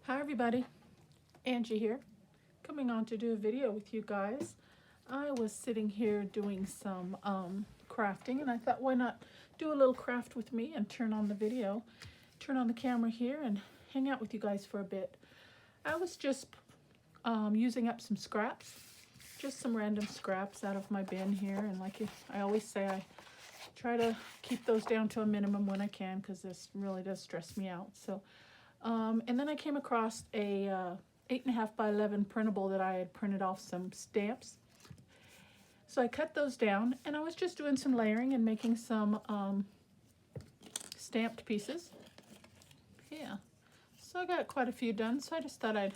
Hi everybody, Angie here, coming on to do a video with you guys. I was sitting here doing some crafting and I thought why not do a little craft with me and turn on the camera here and hang out with you guys for a bit. I was just using up some scraps, just some random scraps out of my bin here, and like I always say, I try to keep those down to a minimum when I can because this really does stress me out. So and then I came across a 8.5 by 11 printable that I had printed off some stamps. So I cut those down and I was just doing some layering and making some stamped pieces. Yeah, so I got quite a few done, so I just thought I'd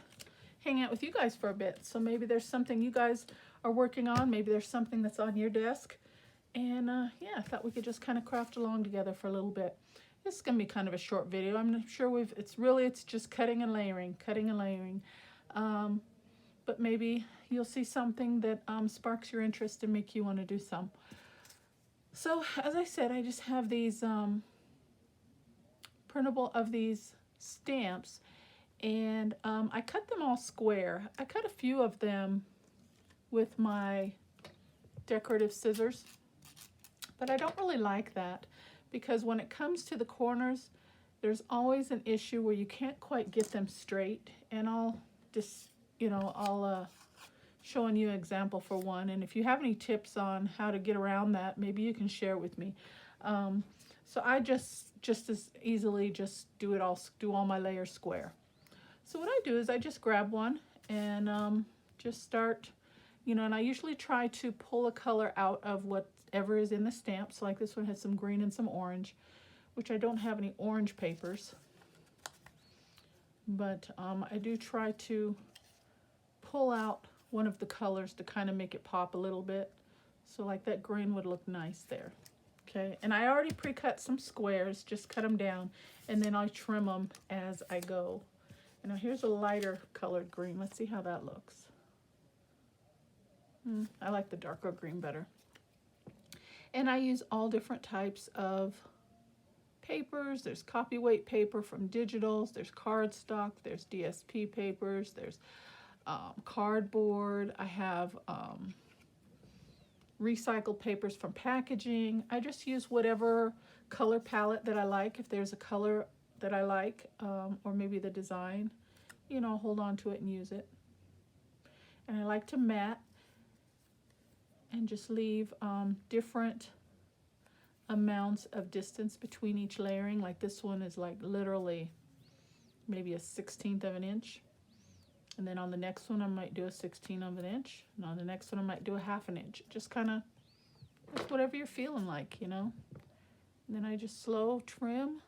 hang out with you guys for a bit. So maybe there's something you guys are working on, maybe there's something that's on your desk. And yeah, I thought we could just kind of craft along together for a little bit. This is going to be kind of a short video. I'm sure it's just cutting and layering. But maybe you'll see something that sparks your interest and make you want to do some. So as I said, I just have these printable of these stamps, and I cut them all square. I cut a few of them with my decorative scissors, but I don't really like that, because when it comes to the corners, there's always an issue where you can't quite get them straight. And I'll just, I'll showing you an example for one. And if you have any tips on how to get around that, maybe you can share with me. So I just as easily just do all my layers square. So what I do is I just grab one and just start, and I usually try to pull a color out of whatever is in the stamp. So like this one has some green and some orange, which I don't have any orange papers, but I do try to pull out one of the colors to kind of make it pop a little bit. So like that green would look nice there. Okay, and I already pre-cut some squares, just cut them down, and then I trim them as I go. And now here's a lighter colored green. Let's see how that looks. I like the darker green better. And I use all different types of papers. There's copy-weight paper from Digitals, there's cardstock, there's DSP papers, there's cardboard. I have recycled papers from packaging. I just use whatever color palette that I like. If there's a color that I like, or maybe the design, hold on to it and use it. And I like to mat and just leave different amounts of distance between each layering. Like this one is like literally maybe a 1/16 of an inch. And then on the next one I might do a 1/16 of an inch. And on the next one I might do a 1/2 inch. Just kind of, it's whatever you're feeling like, And then I just slow trim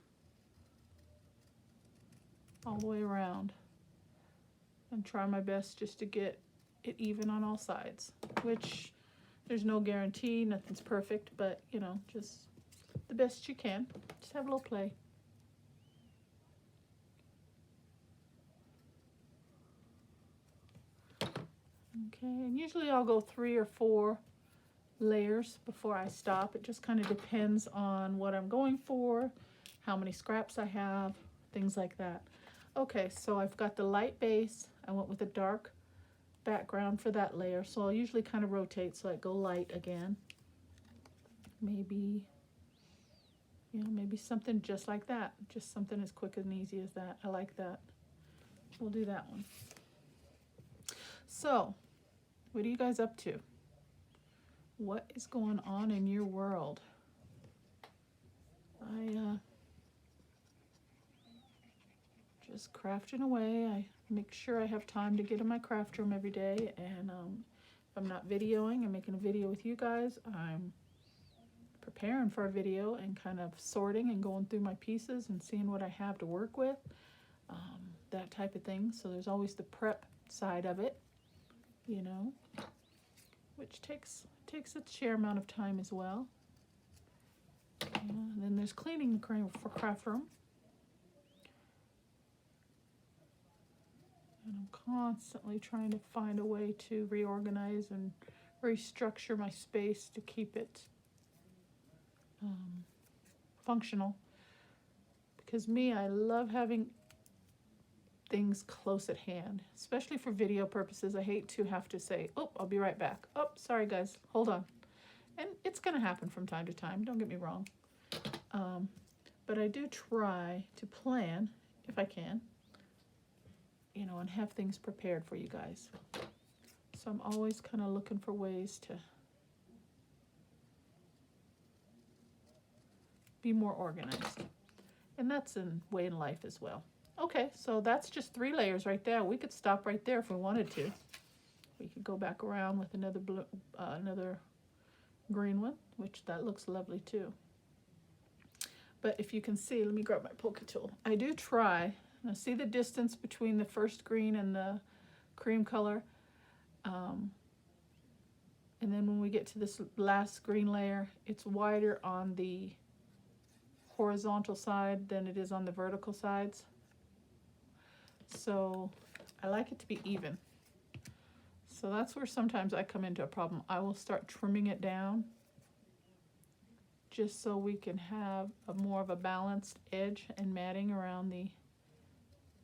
all the way around and try my best just to get it even on all sides, which there's no guarantee, nothing's perfect, but just the best you can. Just have a little play. Okay, and usually I'll go 3 or 4 layers before I stop. It just kind of depends on what I'm going for, how many scraps I have, things like that. Okay, so I've got the light base. I went with a dark background for that layer, so I'll usually kind of rotate so I go light again. Maybe maybe something just like that, just something as quick and easy as that. I like that. We'll do that one. So what are you guys up to? What is going on in your world? I just crafting away. I make sure I have time to get in my craft room every day, and if I'm not videoing, I'm making a video with you guys. I'm preparing for a video and kind of sorting and going through my pieces and seeing what I have to work with, that type of thing. So there's always the prep side of it, which takes its share amount of time as well. And then there's cleaning the craft room. And I'm constantly trying to find a way to reorganize and restructure my space to keep it functional. Because I love having things close at hand, especially for video purposes. I hate to have to say, oh, I'll be right back. Oh, sorry guys, hold on. And it's going to happen from time to time, don't get me wrong. But I do try to plan, if I can, you know, and have things prepared for you guys. So I'm always kind of looking for ways to be more organized. And that's a way in life as well. Okay, so that's just 3 layers right there. We could stop right there if we wanted to. We could go back around with another blue, another green one, which that looks lovely too. But if you can see, let me grab my poker tool. I do try, now see the distance between the first green and the cream color? And then when we get to this last green layer, it's wider on the horizontal side than it is on the vertical sides. So I like it to be even. So that's where sometimes I come into a problem. I will start trimming it down just so we can have a more of a balanced edge and matting around the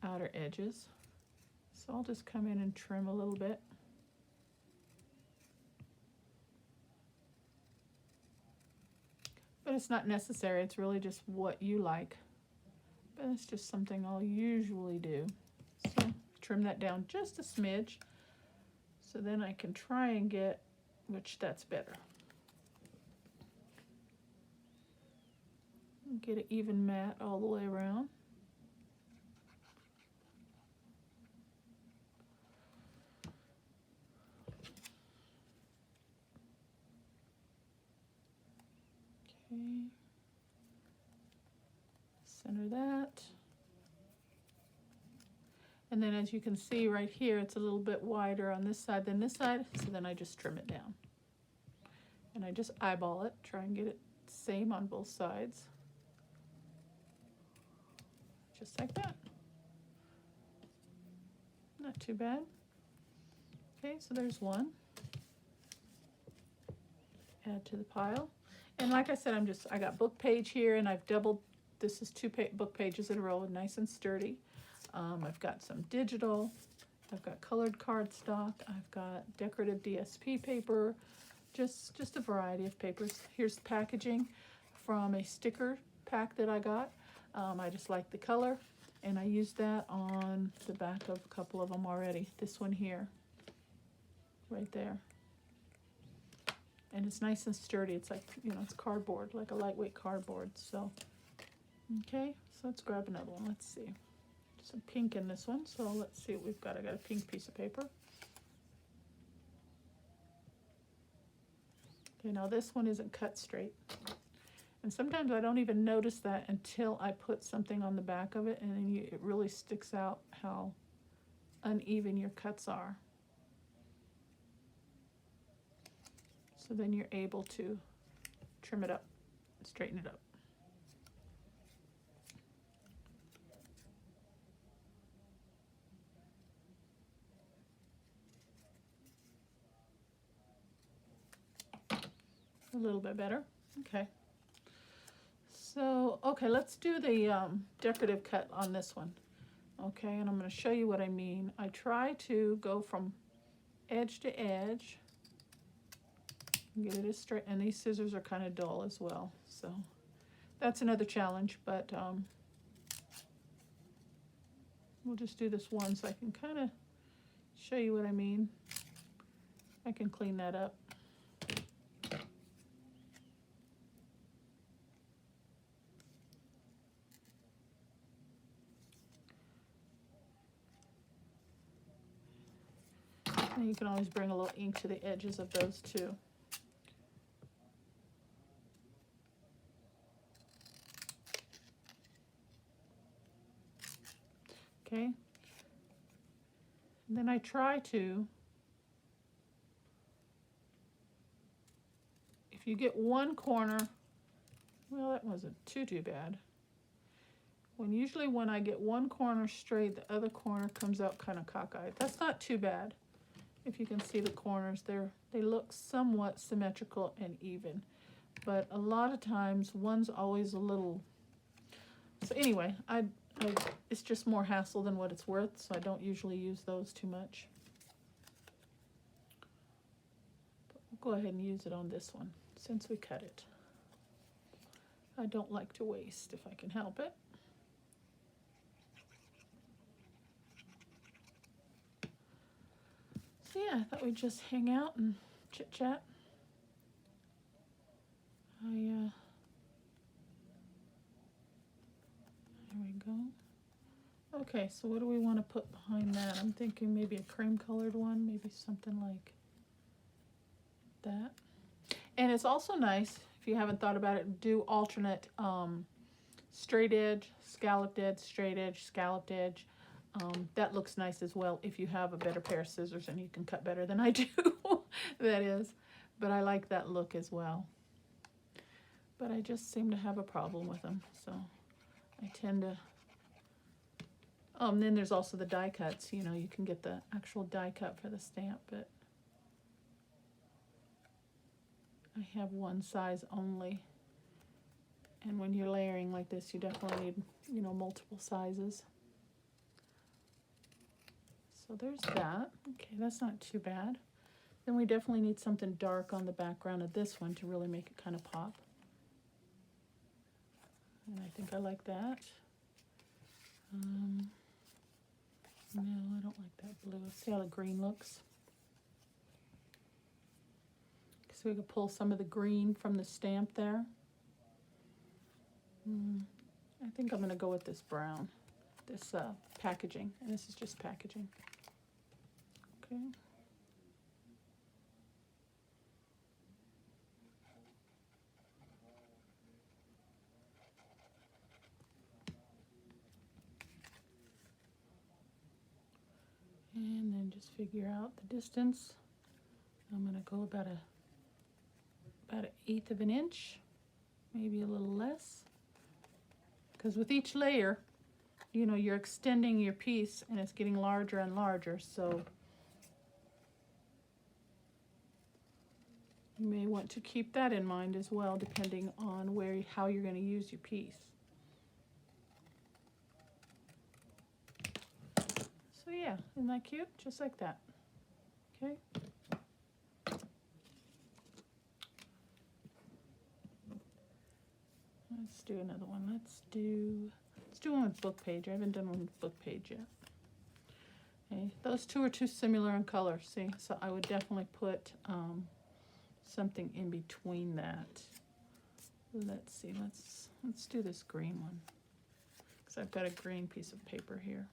outer edges. So I'll just come in and trim a little bit. But it's not necessary, it's really just what you like. But it's just something I'll usually do. So trim that down just a smidge. So then I can try and get, which that's better. Get an even mat all the way around. Okay. Center that. And then as you can see right here, it's a little bit wider on this side than this side, so then I just trim it down. And I just eyeball it, try and get it same on both sides. Just like that. Not too bad. Okay, so there's one. Add to the pile. And like I said, I got book page here, and I've doubled, this is 2 book pages in a row, nice and sturdy. I've got some digital, I've got colored cardstock, I've got decorative DSP paper, just a variety of papers. Here's the packaging from a sticker pack that I got. I just like the color, and I used that on the back of a couple of them already. This one here, right there. And it's nice and sturdy. It's like, you know, it's cardboard, like a lightweight cardboard. So, okay, so let's grab another one. Let's see. Some pink in this one, so let's see what we've got. I got a pink piece of paper. Okay, now this one isn't cut straight. And sometimes I don't even notice that until I put something on the back of it, and then it really sticks out how uneven your cuts are. So then you're able to trim it up, straighten it up. A little bit better. Okay. So, okay, let's do the decorative cut on this one. Okay, and I'm going to show you what I mean. I try to go from edge to edge. Get it as straight, and these scissors are kind of dull as well. So that's another challenge, but we'll just do this one so I can kind of show you what I mean. I can clean that up. And you can always bring a little ink to the edges of those too. Okay. And then I try to, if you get one corner, well, that wasn't too bad. Usually when I get one corner straight, the other corner comes out kind of cockeyed. That's not too bad. If you can see the corners, they look somewhat symmetrical and even. But a lot of times, one's always a little... So anyway, I It's just more hassle than what it's worth, so I don't usually use those too much. But we'll go ahead and use it on this one since we cut it. I don't like to waste if I can help it. So yeah, I thought we'd just hang out and chit chat. There we go. Okay, so what do we want to put behind that? I'm thinking maybe a cream colored one, maybe something like that. And it's also nice, if you haven't thought about it, do alternate straight edge, scalloped edge, straight edge, scalloped edge. That looks nice as well if you have a better pair of scissors and you can cut better than I do, that is. But I like that look as well. But I just seem to have a problem with them, so I tend to... Oh, and then there's also the die cuts. You know, you can get the actual die cut for the stamp, but I have one size only. And when you're layering like this, you definitely need, you know, multiple sizes. So there's that. Okay, that's not too bad. Then we definitely need something dark on the background of this one to really make it kind of pop. And I think I like that. No, I don't like that blue. Let's see how the green looks. So we could pull some of the green from the stamp there. I think I'm going to go with this brown, this packaging, and this is just packaging. Okay. And then just figure out the distance. I'm going to go about an 1/8 of an inch, maybe a little less. Because with each layer, you know, you're extending your piece and it's getting larger and larger, so you may want to keep that in mind as well, depending on how you're going to use your piece. So yeah, isn't that cute? Just like that. Okay. Let's do another one. Let's do one with book page. I haven't done one with book page yet. Okay, those two are too similar in color, see? So I would definitely put something in between that. Let's see, let's do this green one, because I've got a green piece of paper here.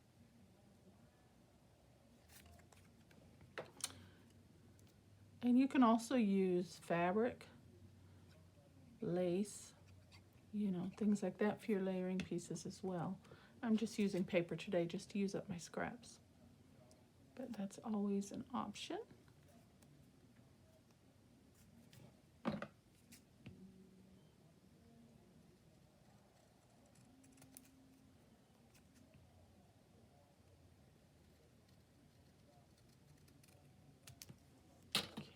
And you can also use fabric, lace, you know, things like that for your layering pieces as well. I'm just using paper today just to use up my scraps, but that's always an option.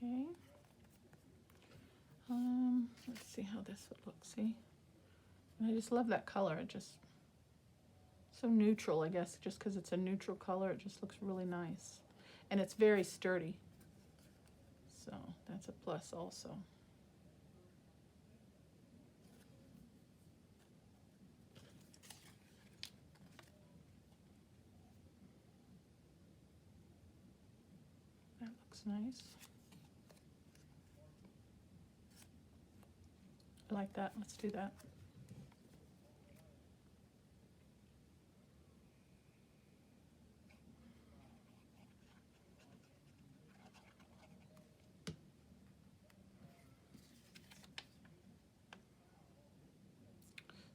Okay. Let's see how this would look, see? And I just love that color. It just, so neutral, I guess, just because it's a neutral color, it just looks really nice. And it's very sturdy. So that's a plus also. That looks nice. I like that. Let's do that.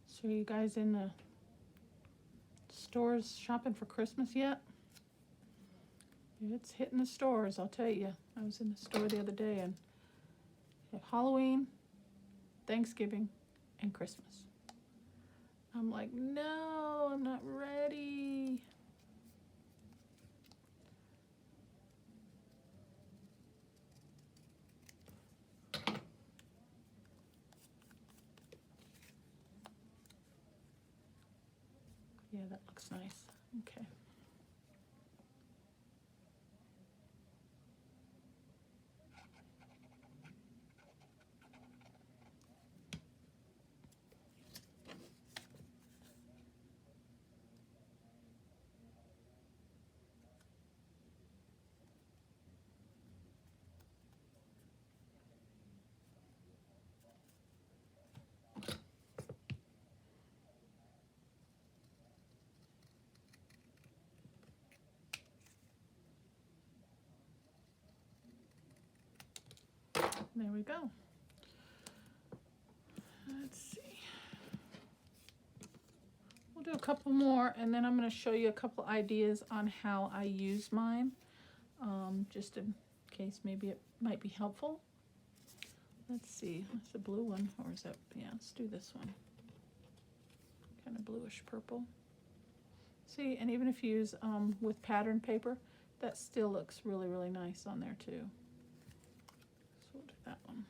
So are you guys in the stores shopping for Christmas yet? It's hitting the stores, I'll tell you. I was in the store the other day and they have Halloween, Thanksgiving, and Christmas. I'm like, no, I'm not ready. Yeah, that looks nice. Okay. There we go. Let's see. We'll do a couple more, and then I'm going to show you a couple ideas on how I use mine, just in case maybe it might be helpful. Let's see. That's the blue one, or is that? Yeah, let's do this one. Kind of bluish purple. See, and even if you use with pattern paper, that still looks really, really nice on there too. So we'll do that one.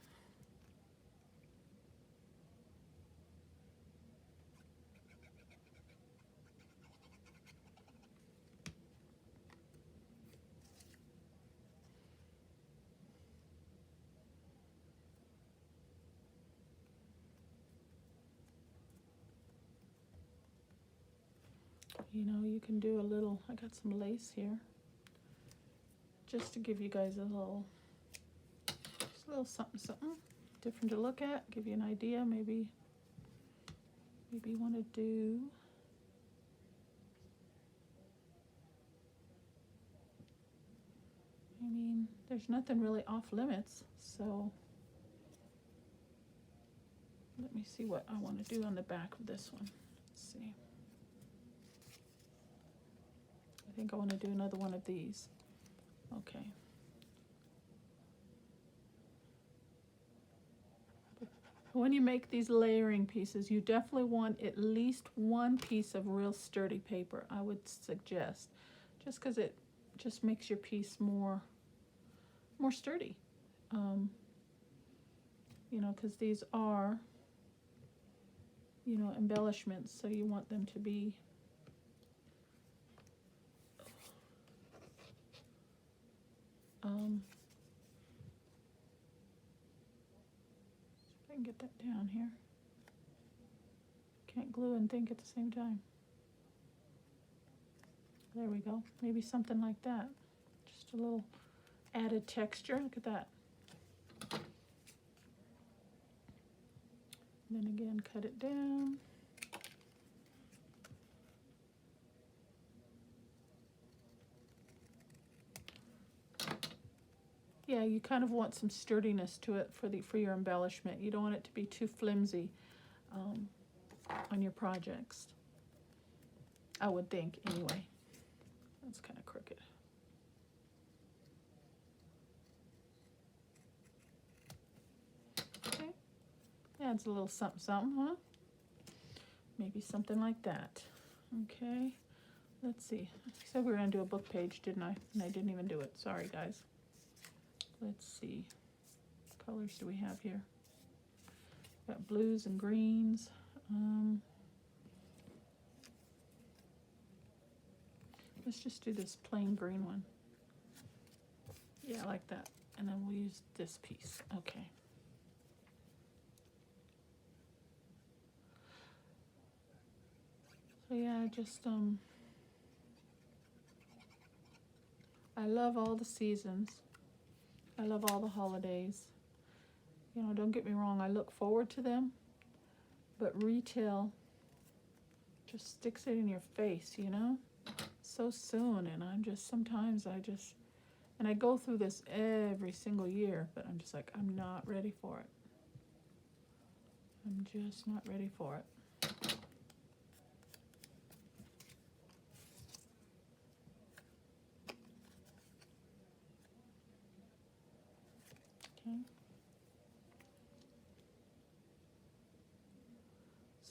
You know, you can do a little, I got some lace here, just to give you guys a little, just a little something, something different to look at, give you an idea. Maybe you want to do, I mean, there's nothing really off limits, so let me see what I want to do on the back of this one. Let's see. I think I want to do another one of these. Okay. When you make these layering pieces, you definitely want at least one piece of real sturdy paper, I would suggest, just because it just makes your piece more sturdy. You know, because these are, you know, embellishments, so you want them to be if I can get that down here. Can't glue and think at the same time. There we go. Maybe something like that. Just a little added texture. Look at that. And then again, cut it down. Yeah, you kind of want some sturdiness to it for your embellishment. You don't want it to be too flimsy on your projects, I would think, anyway. That's kind of crooked. Okay, adds a little something, something, huh? Maybe something like that. Okay, let's see. I said we were going to do a book page, didn't I? And I didn't even do it. Sorry, guys. Let's see. What colors do we have here? Got blues and greens. Let's just do this plain green one. Yeah, I like that. And then we'll use this piece. Okay. So yeah, just I love all the seasons. I love all the holidays. You know, don't get me wrong, I look forward to them, but retail just sticks it in your face, you know, so soon. And I'm just, sometimes and I go through this every single year, but I'm just like, I'm not ready for it. I'm just not ready for it. Okay.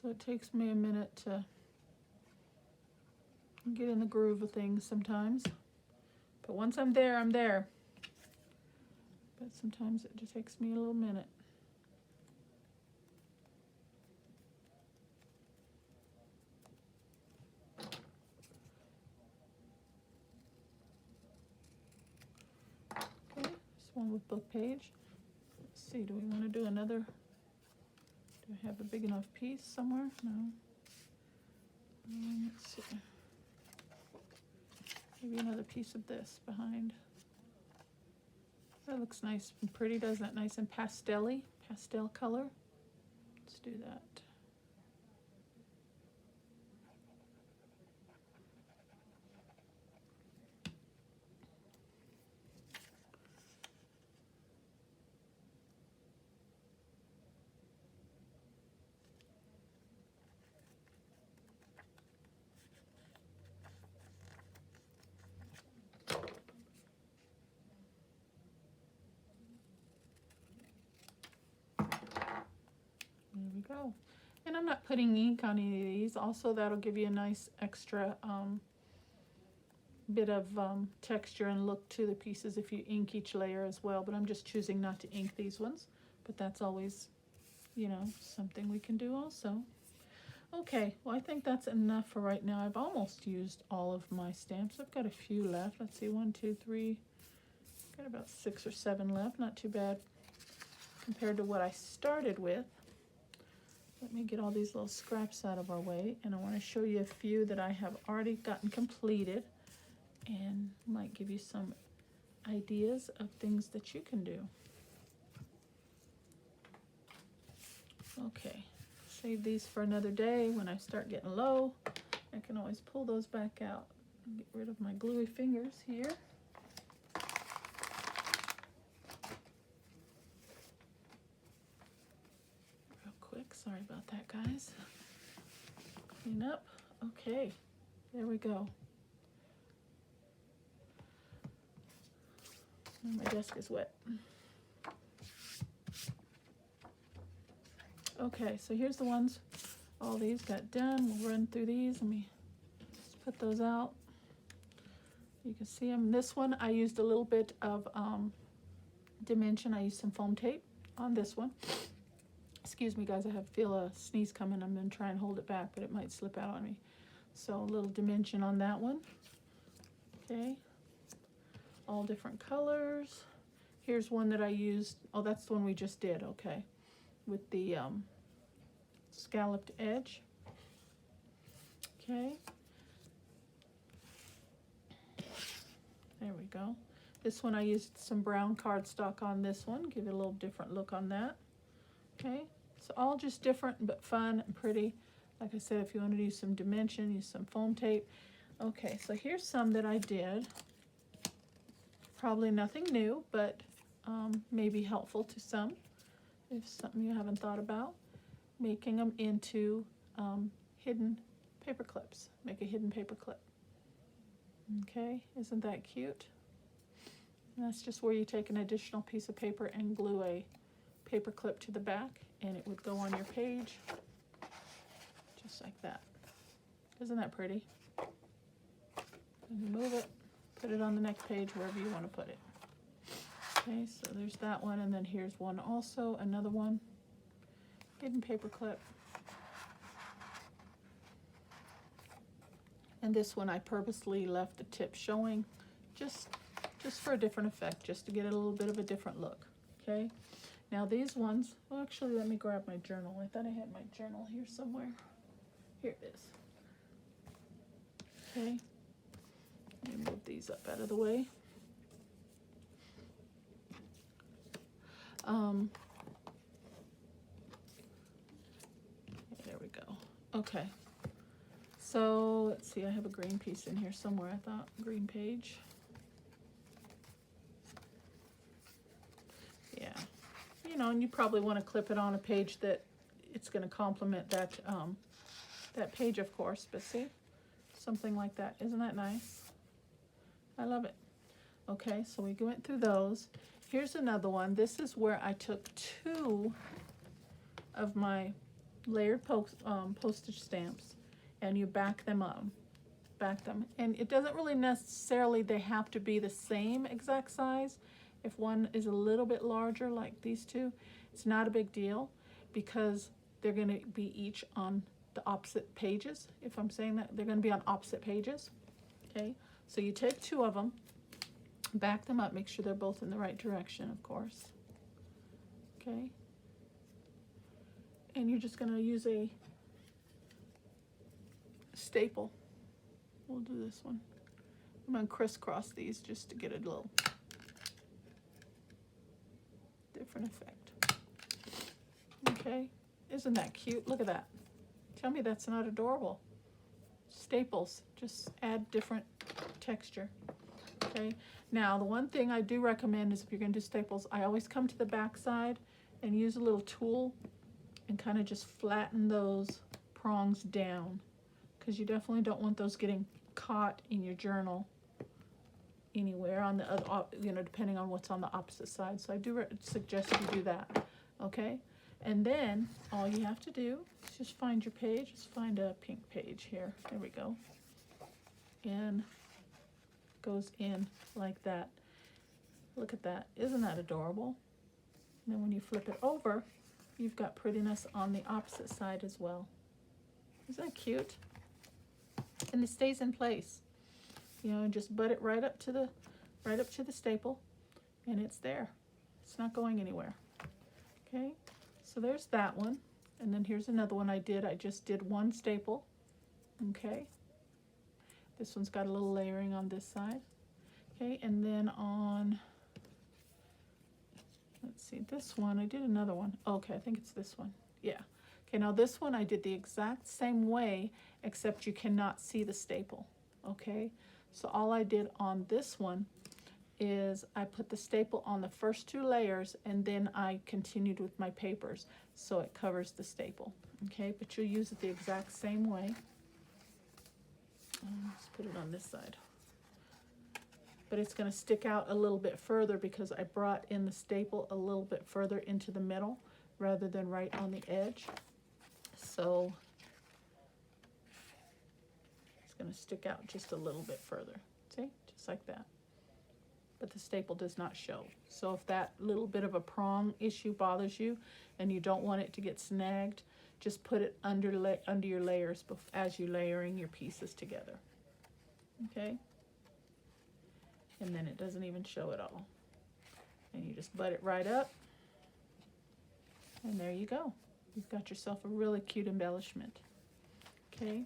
So it takes me a minute to get in the groove of things sometimes. But once I'm there, I'm there. But sometimes it just takes me a little minute. with book page. Let's see, do we want to do another? Do I have a big enough piece somewhere? No. Let's see. Maybe another piece of this behind. That looks nice and pretty, doesn't it? Nice and pastel color. Let's do that. There we go. And I'm not putting ink on any of these. Also, that'll give you a nice extra bit of texture and look to the pieces if you ink each layer as well. But I'm just choosing not to ink these ones. But that's always, you know, something we can do also. Okay, well, I think that's enough for right now. I've almost used all of my stamps. I've got a few left. Let's see, 1, 2, 3. Got about 6 or 7 left. Not too bad compared to what I started with. Let me get all these little scraps out of our way, and I want to show you a few that I have already gotten completed and might give you some ideas of things that you can do. Okay, save these for another day. When I start getting low, I can always pull those back out and get rid of my gluey fingers here. Sorry about that, guys. Clean up. Okay, there we go. And my desk is wet. Okay, so here's the ones. All these got done. We'll run through these. Let me just put those out. You can see them. This one, I used a little bit of dimension. I used some foam tape on this one. Excuse me, guys, I feel a sneeze coming. I'm going to try and hold it back, but it might slip out on me. So a little dimension on that one. Okay. All different colors. Here's one that I used. Oh, that's the one we just did. Okay. With the scalloped edge. Okay. There we go. This one I used some brown cardstock on this one. Give it a little different look on that. Okay. So all just different but fun and pretty. Like I said, if you want to use some dimension, use some foam tape. Okay, so here's some that I did. Probably nothing new, but maybe helpful to some. If something you haven't thought about. Making them into hidden paper clips. Make a hidden paper clip. Okay, isn't that cute? And that's just where you take an additional piece of paper and glue a paper clip to the back, and it would go on your page just like that. Isn't that pretty? And you move it, put it on the next page, wherever you want to put it. Okay, so there's that one, and then here's one also, another one, hidden paper clip. And this one I purposely left the tip showing just for a different effect, just to get a little bit of a different look. Okay. Now these ones, well, actually, let me grab my journal. I thought I had my journal here somewhere. Here it is. Okay. Let me move these up out of the way. There we go. Okay. So let's see, I have a green piece in here somewhere, I thought. Green page. Yeah. You know, and you probably want to clip it on a page that it's going to complement that that page, of course. But see, something like that. Isn't that nice? I love it. Okay, so we went through those. Here's another one. This is where I took 2 of my layered postage stamps, and you back them up. Back them. And it doesn't really necessarily, they have to be the same exact size. If one is a little bit larger, like these two, it's not a big deal because they're going to be each on the opposite pages. If I'm saying that, they're going to be on opposite pages. Okay, so you take 2 of them, Back them up, make sure they're both in the right direction, of course. Okay. And you're just going to use a staple. We'll do this one. I'm going to crisscross these just to get a little different effect. Okay. Isn't that cute? Look at that. Tell me that's not adorable. Staples just add different texture. Okay. Now, the one thing I do recommend is if you're going to do staples, I always come to the back side and use a little tool and kind of just flatten those prongs down, because you definitely don't want those getting caught in your journal anywhere on the other, you know, depending on what's on the opposite side. So I do suggest you do that. Okay. And then all you have to do is just find your page. Just find a pink page here. There we go. And goes in like that. Look at that. Isn't that adorable? And then when you flip it over, you've got prettiness on the opposite side as well. Isn't that cute? And it stays in place. You know, just butt it right up to the staple, and it's there. It's not going anywhere. Okay, so there's that one. And then here's another one I did. I just did one staple. Okay. This one's got a little layering on this side. Okay, and then on, let's see, this one, I did another one. Okay, I think it's this one. Yeah. Okay, now this one I did the exact same way, except you cannot see the staple. Okay, so all I did on this one is I put the staple on the first two layers, and then I continued with my papers so it covers the staple. Okay, but you'll use it the exact same way. Let's put it on this side. But it's going to stick out a little bit further because I brought in the staple a little bit further into the middle rather than right on the edge. So it's going to stick out just a little bit further. See? Just like that. But the staple does not show. So if that little bit of a prong issue bothers you and you don't want it to get snagged, just put it under your layers as you're layering your pieces together. Okay? And then it doesn't even show at all. And you just butt it right up. And there you go. You've got yourself a really cute embellishment. Okay?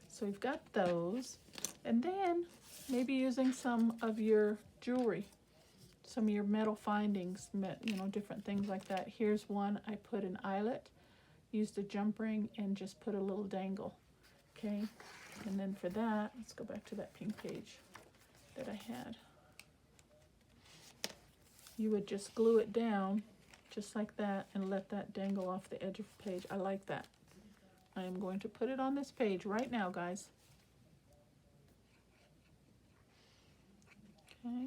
So we've got those. And then maybe using some of your jewelry, some of your metal findings, you know, different things like that. Here's one. I put an eyelet, used a jump ring, and just put a little dangle. Okay? And then for that, let's go back to that pink page that I had. You would just glue it down just like that and let that dangle off the edge of the page. I like that. I am going to put it on this page right now, guys. Okay.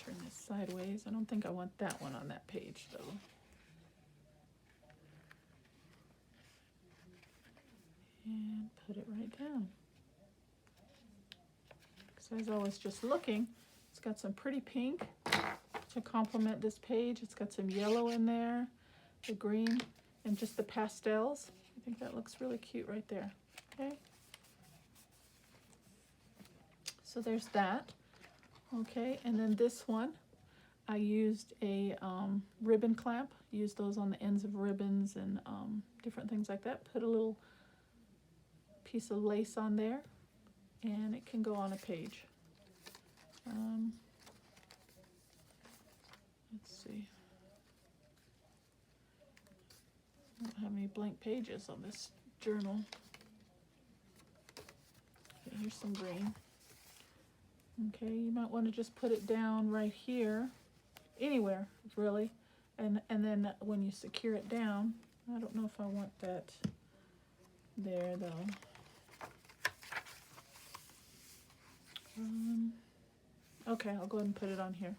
Turn this sideways. I don't think I want that one on that page though. And put it right down. So as I was just looking, it's got some pretty pink to complement this page. It's got some yellow in there, the green, and just the pastels. I think that looks really cute right there. Okay. So there's that. Okay, and then this one, I used a ribbon clamp. Used those on the ends of ribbons and different things like that. Put a little piece of lace on there, and it can go on a page. Let's see. I don't have any blank pages on this journal. Okay, here's some green. Okay, you might want to just put it down right here, anywhere really, and then when you secure it down, I don't know if I want that there though. Okay, I'll go ahead and put it on here.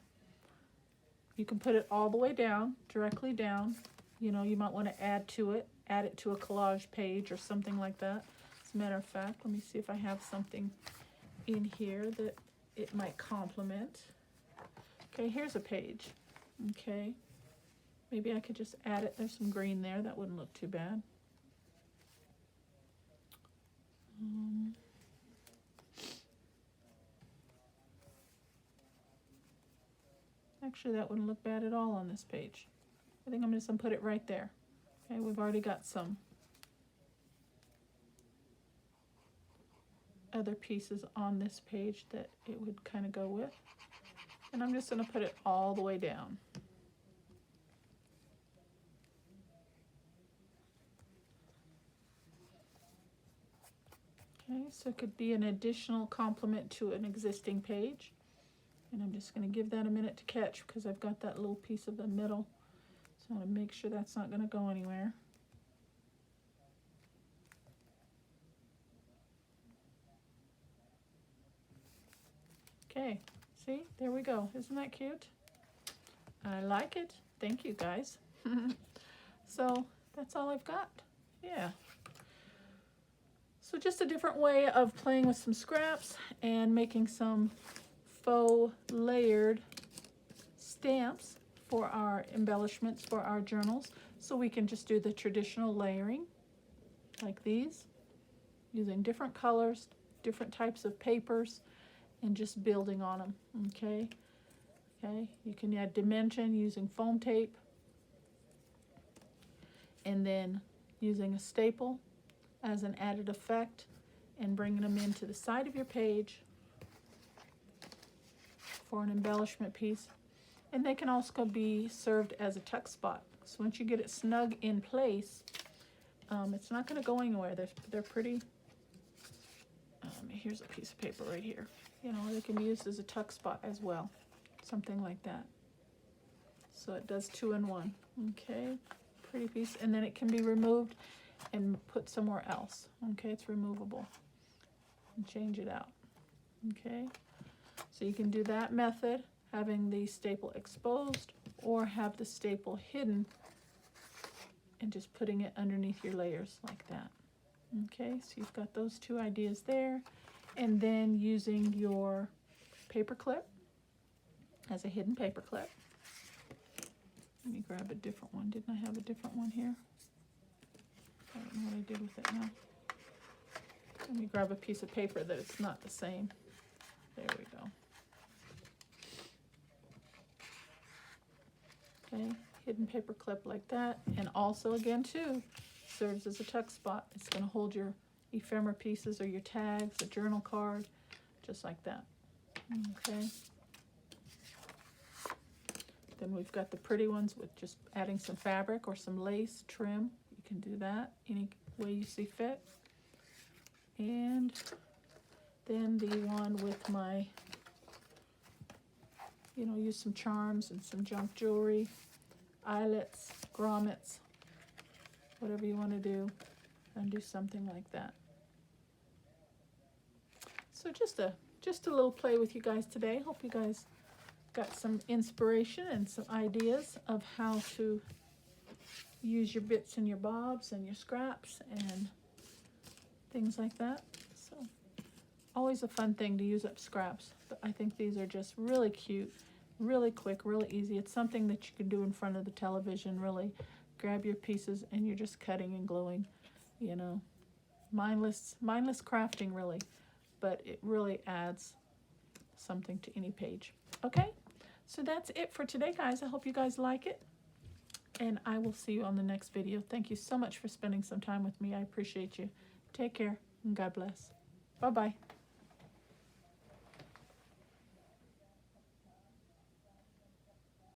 You can put it all the way down, directly down. You know, you might want to add it to a collage page or something like that. As a matter of fact, let me see if I have something in here that it might complement. Okay, here's a page. Okay, maybe I could just add it. There's some green there. That wouldn't look too bad. Actually, that wouldn't look bad at all on this page. I think I'm just going to put it right there. Okay, we've already got some other pieces on this page that it would kind of go with. And I'm just going to put it all the way down. Okay, so it could be an additional complement to an existing page. And I'm just going to give that a minute to catch because I've got that little piece of the middle. So I want to make sure that's not going to go anywhere. Okay, see, there we go. Isn't that cute? I like it. Thank you, guys. So that's all I've got. Yeah. So just a different way of playing with some scraps and making some faux layered stamps for our embellishments for our journals. So we can just do the traditional layering like these, using different colors, different types of papers, and just building on them. Okay. You can add dimension using foam tape, and then using a staple as an added effect and bringing them into the side of your page for an embellishment piece. And they can also be served as a tuck spot. So once you get it snug in place, it's not going to go anywhere. They're pretty. Here's a piece of paper right here. You know, they can be used as a tuck spot as well. Something like that. So it does 2 in 1. Okay, pretty piece. And then it can be removed and put somewhere else. Okay, it's removable. And change it out. Okay, so you can do that method, having the staple exposed, or have the staple hidden and just putting it underneath your layers like that. Okay, so you've got those 2 ideas there. And then using your paper clip as a hidden paper clip. Let me grab a different one. Didn't I have a different one here? I don't know what I did with it now. Let me grab a piece of paper that it's not the same. There we go. Okay, hidden paper clip like that. And also again too, serves as a tuck spot. It's going to hold your ephemera pieces or your tags, a journal card, just like that. Okay. Then we've got the pretty ones with just adding some fabric or some lace trim. You can do that any way you see fit. And then the one with my, use some charms and some junk jewelry, eyelets, grommets, whatever you want to do, and do something like that. So just a little play with you guys today. Hope you guys got some inspiration and some ideas of how to use your bits and your bobs and your scraps and things like that. So always a fun thing to use up scraps, but I think these are just really cute, really quick, really easy. It's something that you can do in front of the television. Really grab your pieces and you're just cutting and gluing, mindless crafting really, but it really adds something to any page. Okay, so that's it for today, guys. I hope you guys like it, and I will see you on the next video. Thank you so much for spending some time with me. I appreciate you. Take care, and God bless. Bye-bye.